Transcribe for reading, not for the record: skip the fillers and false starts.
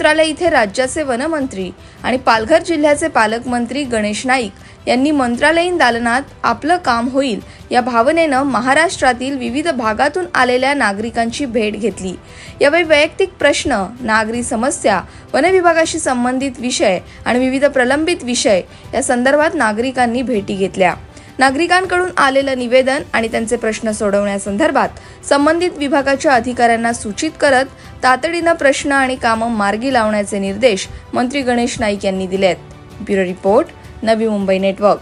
मंत्रालय इथे राज्याचे वनमंत्री आणि पालघर जिल्ह्याचे पालकमंत्री गणेश नाईक यांनी मंत्रालयीन दालनात आपलं काम होईल या भावनेनं महाराष्ट्रातील विविध भागातून आलेल्या नागरिकांची भेट घेतली। यावेळी वैयक्तिक प्रश्न, नागरी समस्या, वन विभागाशी संबंधित विषय आणि विविध प्रलंबित विषय या संदर्भात नागरिकांनी भेटी घेतल्या। नागरिकांकडून आलेलं निवेदन आणि त्यांचे प्रश्न सोडवण्यासंदर्भात संबंधित विभागाच्या अधिकाऱ्यांना सूचित करत तातडीनं प्रश्न आणि कामं मार्गी लावण्याचे निर्देश मंत्री गणेश नाईक यांनी दिलेत। Bureau report, Navi Mumbai network.